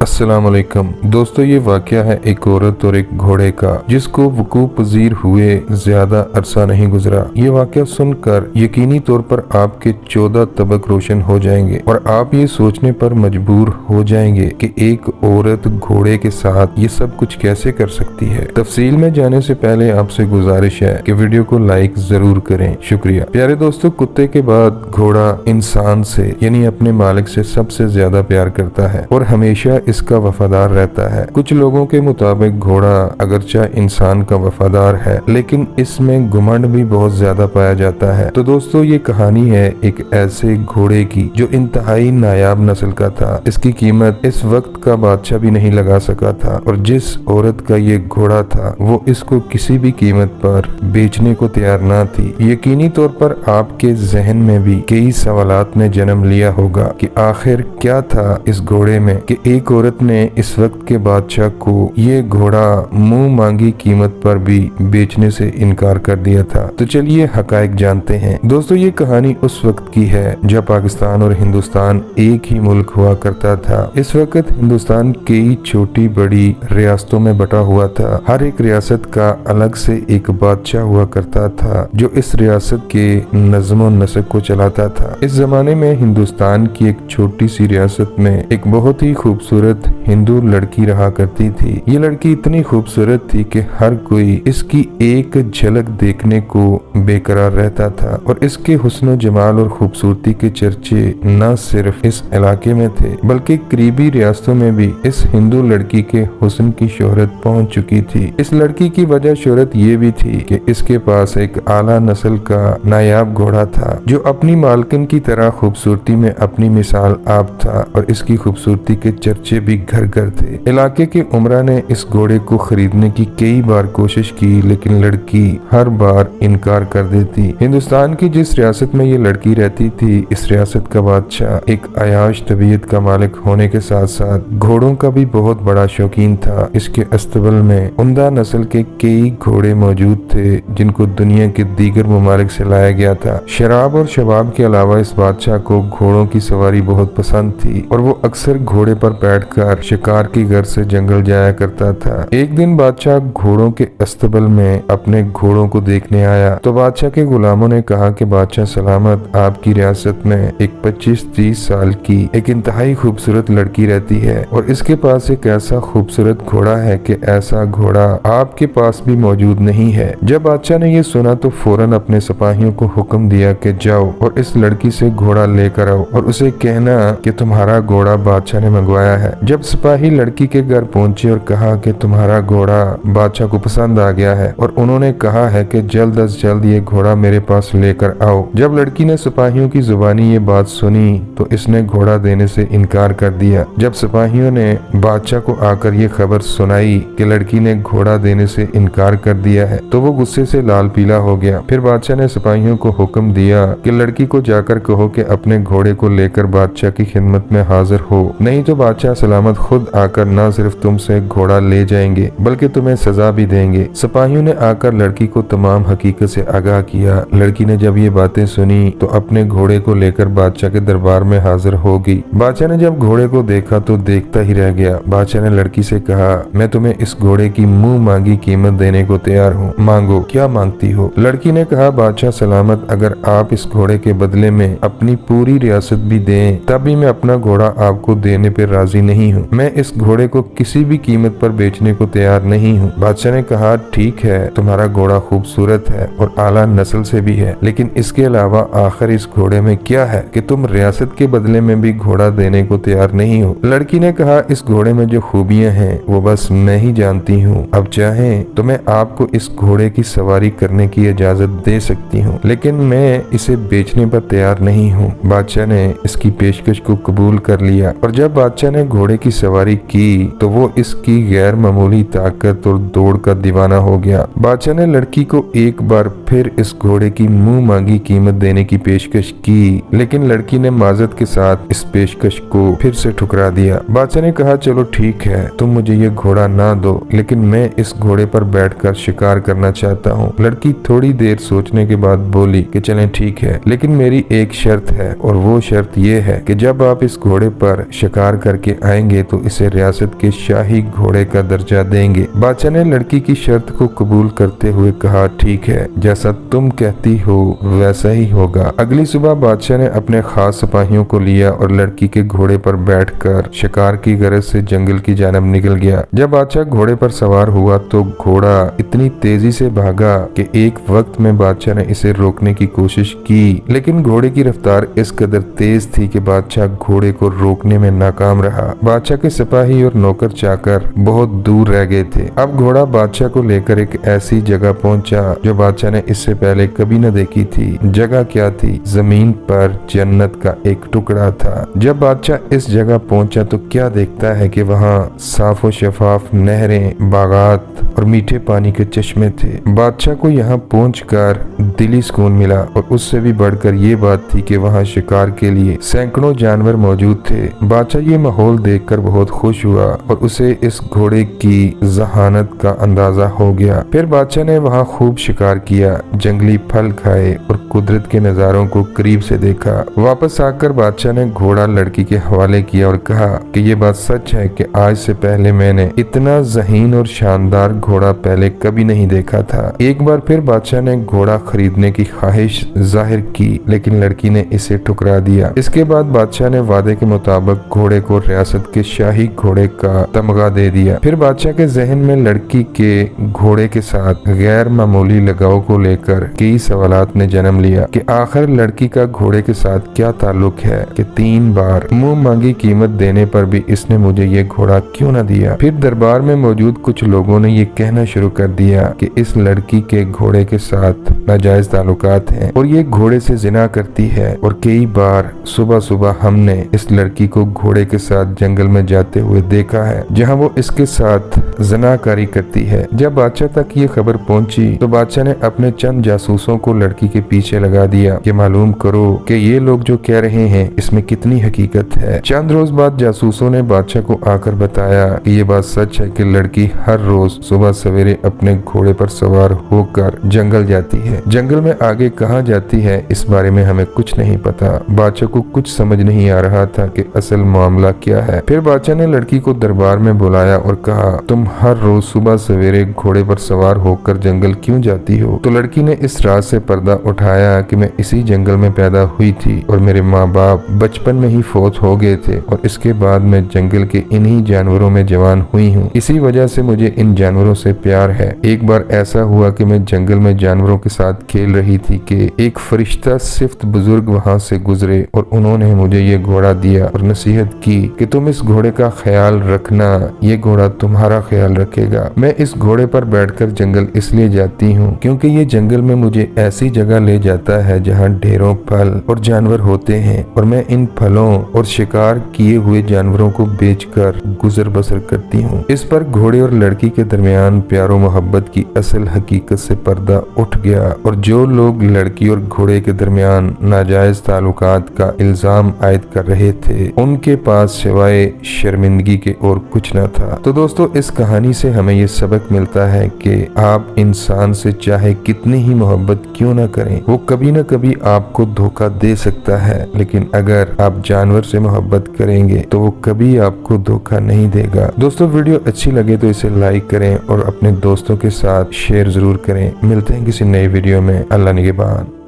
अस्सलाम वालेकुम दोस्तों, ये वाक़या है एक औरत और एक घोड़े का जिसको वकूअ पज़ीर हुए ज्यादा अरसा नहीं गुजरा। ये वाक़या सुनकर यकीनी तौर पर आपके 14 तबक रोशन हो जाएंगे और आप ये सोचने पर मजबूर हो जाएंगे कि एक औरत घोड़े के साथ ये सब कुछ कैसे कर सकती है। तफसील में जाने से पहले आपसे गुजारिश है कि वीडियो को लाइक जरूर करें। शुक्रिया। प्यारे दोस्तों, कुत्ते के बाद घोड़ा इंसान से यानी अपने मालिक से सबसे ज्यादा प्यार करता है और हमेशा इसका वफादार रहता है। कुछ लोगों के मुताबिक घोड़ा अगरचा इंसान का वफादार है, लेकिन इसमें घुमंड भी बहुत ज्यादा पाया जाता है। तो दोस्तों, ये कहानी है एक ऐसे घोड़े की जो इंतहाई नायाब नस्ल का था। इसकी कीमत इस वक्त का बादशाह भी नहीं लगा सका था और जिस औरत का ये घोड़ा था वो इसको किसी भी कीमत पर बेचने को तैयार ना थी। यकीनी तौर पर आपके जहन में भी कई सवालात ने जन्म लिया होगा कि आखिर क्या था इस घोड़े में कि एक औरत ने इस वक्त के बादशाह को ये घोड़ा मुंह मांगी कीमत पर भी बेचने से इनकार कर दिया था। तो चलिए हकायक जानते हैं। दोस्तों, ये कहानी उस वक्त की है जब पाकिस्तान और हिंदुस्तान एक ही मुल्क हुआ करता था। इस वक्त हिंदुस्तान कई छोटी बड़ी रियासतों में बटा हुआ था। हर एक रियासत का अलग से एक बादशाह हुआ करता था जो इस रियासत के नज़्म और नस्क को चलाता था। इस जमाने में हिंदुस्तान की एक छोटी सी रियासत में एक बहुत ही खूबसूरत हिंदू लड़की रहा करती थी। ये लड़की इतनी खूबसूरत थी कि हर कोई इसकी एक झलक देखने को बेकरार रहता था और इसके हुस्न जमाल और खूबसूरती के चर्चे न सिर्फ इस इलाके में थे बल्कि करीबी रियासतों में भी इस हिंदू लड़की के हुस्न की शोहरत पहुंच चुकी थी। इस लड़की की वजह शोहरत ये भी थी कि इसके पास एक आला नस्ल का नायाब घोड़ा था जो अपनी मालकिन की तरह खूबसूरती में अपनी मिसाल आप था और इसकी खूबसूरती के चर्चे भी घर घर थे। इलाके के उमरा ने इस घोड़े को खरीदने की कई बार कोशिश की, लेकिन लड़की हर बार इनकार कर देती। हिंदुस्तान की जिस रियासत में ये लड़की रहती थी, इस रियासत का बादशाह एक अयाश तबीयत का मालिक होने के साथ साथ घोड़ों का भी बहुत बड़ा शौकीन था। इसके अस्तबल में उम्दा नस्ल के कई घोड़े मौजूद थे जिनको दुनिया के दीगर ममालिक से लाया गया था। शराब और शबाब के अलावा इस बादशाह को घोड़ों की सवारी बहुत पसंद थी और वो अक्सर घोड़े पर बैठकर शिकार की गर्ज से जंगल जाया करता था। एक दिन बादशाह घोड़ों के अस्तबल में अपने घोड़ों को देखने आया तो बादशाह के गुलामों ने कहा कि बादशाह सलामत, आपकी रियासत में एक 25-30 साल की एक इंतहाई खूबसूरत लड़की रहती है और इसके पास एक ऐसा खूबसूरत घोड़ा है कि ऐसा घोड़ा आपके पास भी मौजूद नहीं है। जब बादशाह ने ये सुना तो फौरन अपने सिपाहियों को हुक्म दिया कि जाओ और इस लड़की से घोड़ा लेकर आओ और उसे कहना कि तुम्हारा घोड़ा बादशाह ने मंगवाया है। जब सिपाही लड़की के घर पहुंचे और कहा कि तुम्हारा घोड़ा बादशाह को पसंद आ गया है और उन्होंने कहा है कि जल्द अज जल्द ये घोड़ा मेरे पास लेकर आओ। जब लड़की ने सिपाहियों की जुबानी ये बात सुनी तो इसने घोड़ा देने से इनकार कर दिया। जब सिपाहियों ने बादशाह को आकर ये खबर सुनाई कि लड़की ने घोड़ा देने से इनकार कर दिया है तो वो गुस्से से लाल पीला हो गया। फिर बादशाह ने सिपाहियों को हुक्म दिया कि लड़की को जाकर कहो कि अपने घोड़े को लेकर बादशाह की खिदमत में हाजिर हो, नहीं तो बादशाह सलामत खुद आकर न सिर्फ तुमसे घोड़ा ले जाएंगे बल्कि तुम्हें सजा भी देंगे। सिपाहियों ने आकर लड़की को तमाम हकीकत से आगाह किया। लड़की ने जब ये बातें सुनी तो अपने घोड़े को लेकर बादशाह के दरबार में हाजिर हो गई। बादशाह ने जब घोड़े को देखा तो देखता ही रह गया। बादशाह ने लड़की से कहा, मैं तुम्हें इस घोड़े की मुंह मांगी कीमत देने को तैयार हूँ, मांगो, क्या मांगती हो। लड़की ने कहा, बादशाह सलामत, अगर आप इस घोड़े के बदले में अपनी पूरी रियासत भी दें तभी मैं अपना घोड़ा आपको देने पर राजी नहीं हूँ। मैं इस घोड़े को किसी भी कीमत पर बेचने को तैयार नहीं हूँ। बादशाह ने कहा, ठीक है, तुम्हारा घोड़ा खूबसूरत है और आला नस्ल से भी है, लेकिन इसके अलावा आखिर इस घोड़े में क्या है कि तुम रियासत के बदले में भी घोड़ा देने को तैयार नहीं हो। लड़की ने कहा, इस घोड़े में जो खूबियां हैं वो बस मैं ही जानती हूँ। अब चाहें तो मैं आपको इस घोड़े की सवारी करने की इजाजत दे सकती हूँ, लेकिन मैं इसे बेचने पर तैयार नहीं हूँ। बादशाह ने इसकी पेशकश को कबूल कर लिया और जब बादशाह ने घोड़े की सवारी की तो वो इसकी गैर मामूली ताकत और दौड़ का दीवाना हो गया। बादशाह ने लड़की को एक बार फिर इस घोड़े की मुंह मांगी कीमत देने की पेशकश की, लेकिन लड़की ने माजत के साथ इस पेशकश को फिर से ठुकरा दिया। बादशाह ने कहा, चलो ठीक है, तुम मुझे ये घोड़ा ना दो, लेकिन मैं इस घोड़े पर बैठकर शिकार करना चाहता हूँ। लड़की थोड़ी देर सोचने के बाद बोली कि चलें ठीक है, लेकिन मेरी एक शर्त है और वो शर्त ये है कि जब आप इस घोड़े पर शिकार करके आएंगे तो इसे रियासत के शाही घोड़े का दर्जा देंगे। बादशाह ने लड़की की शर्त को कबूल करते हुए कहा, ठीक है, जैसा तुम कहती हो वैसा ही होगा। अगली सुबह बादशाह ने अपने खास सिपाहियों को लिया और लड़की के घोड़े पर बैठकर शिकार की गरज से जंगल की जानब निकल गया। जब बादशाह घोड़े पर सवार हुआ तो घोड़ा इतनी तेजी से भागा कि एक वक्त में बादशाह ने इसे रोकने की कोशिश की, लेकिन घोड़े की रफ्तार इस कदर तेज थी कि बादशाह घोड़े को रोकने में नाकाम रहा। बादशाह के सिपाही और नौकर चाकर बहुत दूर रह गए थे। अब घोड़ा बादशाह को लेकर एक ऐसी जगह पहुंचा जो बादशाह ने इससे पहले कभी न देखी थी। जगह क्या थी? जमीन पर जन्नत का एक टुकड़ा था। जब बादशाह इस जगह पहुंचा तो क्या देखता है कि वहाँ साफ और शफाफ नहरें, बागात और मीठे पानी के चश्मे थे। बादशाह को यहाँ पहुंचकर दिली सुकून मिला और उससे भी बढ़कर ये बात थी कि वहाँ शिकार के लिए सैकड़ों जानवर मौजूद थे। बादशाह ये माहौल देखकर बहुत खुश हुआ और उसे इस घोड़े की जहानत का अंदाजा हो गया। फिर बादशाह ने वहाँ खूब शिकार किया, जंगली फल खाए और कुदरत के नजारों को करीब से देखा। वापस आकर बादशाह ने घोड़ा लड़की के हवाले किया और कहा कि ये बात सच है कि आज से पहले मैंने इतना ज़हीन और शानदार घोड़ा पहले कभी नहीं देखा था। एक बार फिर बादशाह ने घोड़ा खरीदने की ख्वाहिश जाहिर की, लेकिन लड़की ने इसे ठुकरा दिया। इसके बाद बादशाह ने वादे के मुताबिक घोड़े को रियासत के शाही घोड़े का तमगा दे दिया। फिर बादशाह के जहन में लड़की के घोड़े के साथ गैर मामूली लगाव को लेकर कई सवालात ने जन्म लिया कि आखिर लड़की का घोड़े के साथ क्या ताल्लुक है कि 3 बार मुंह मांगी कीमत देने पर भी इसने मुझे ये घोड़ा क्यों न दिया। फिर दरबार में मौजूद कुछ लोगों ने ये कहना शुरू कर दिया कि इस लड़की के घोड़े के साथ नाजायज ताल्लुकात हैं और ये घोड़े से जिना करती है। और कई बार सुबह सुबह हमने इस लड़की को घोड़े के साथ जंगल में जाते हुए देखा है, जहाँ वो इसके साथ जनाकारी करती है। जब बादशाह तक ये खबर पहुंची तो बादशाह ने अपने चंद जासूसों को लड़की के पीछे लगा दिया कि मालूम करो कि ये लोग जो कह रहे हैं इसमें कितनी हकीकत है। चंद रोज बाद जासूसों ने बादशाह को आकर बताया कि ये बात सच है कि लड़की हर रोज सुबह सवेरे अपने घोड़े पर सवार होकर जंगल जाती है। जंगल में आगे कहाँ जाती है इस बारे में हमें कुछ नहीं पता। बादशाह को कुछ समझ नहीं आ रहा था कि असल मामला क्या है। फिर बादशाह ने लड़की को दरबार में बुलाया और कहा, तुम हर रोज सुबह सवेरे घोड़े पर सवार होकर जंगल क्यों जाती हो? तो लड़की ने इस राज से पर्दा उठाया कि मैं इसी जंगल में पैदा हुई थी और मेरे माँ बाप बचपन में ही फौत हो गए थे और इसके बाद मैं जंगल के इन्हीं जानवरों में जवान हुई हूँ। इसी वजह से मुझे इन जानवरों से प्यार है। एक बार ऐसा हुआ कि मैं जंगल में जानवरों के साथ खेल रही थी कि एक फरिश्ता सिफ्त बुजुर्ग वहाँ से गुजरे और उन्होंने मुझे ये घोड़ा दिया और नसीहत की कि तुम इस घोड़े का ख्याल रखना, ये घोड़ा तुम्हारा ख्याल रखेगा। मैं इस घोड़े पर बैठकर जंगल इसलिए जाती हूँ क्योंकि ये जंगल में मुझे ऐसी जगह ले जाता है जहाँ ढेरों फल और जानवर होते हैं और मैं इन फलों और शिकार किए हुए जानवरों को बेचकर गुजर बसर करती हूँ। इस पर घोड़े और लड़की के दरमियान प्यारो मोहब्बत की असल हकीकत से पर्दा उठ गया और जो लोग लड़की और घोड़े के दरमियान नाजायज ताल्लुकात का इल्जाम आयद कर रहे थे उनके पास सिवाय शर्मिंदगी के और कुछ न था। तो दोस्तों, इस कहानी से हमें ये सबक मिलता है कि आप इंसान से चाहे कितनी ही मोहब्बत क्यों न करें, वो कभी न कभी आपको धोखा दे सकता है, लेकिन अगर आप जानवर से मोहब्बत करेंगे तो वो कभी आपको धोखा नहीं देगा। दोस्तों, वीडियो अच्छी लगे तो इसे लाइक करें और अपने दोस्तों के साथ शेयर जरूर करें। मिलते हैं किसी नई वीडियो में। अल्लाह निगहबान।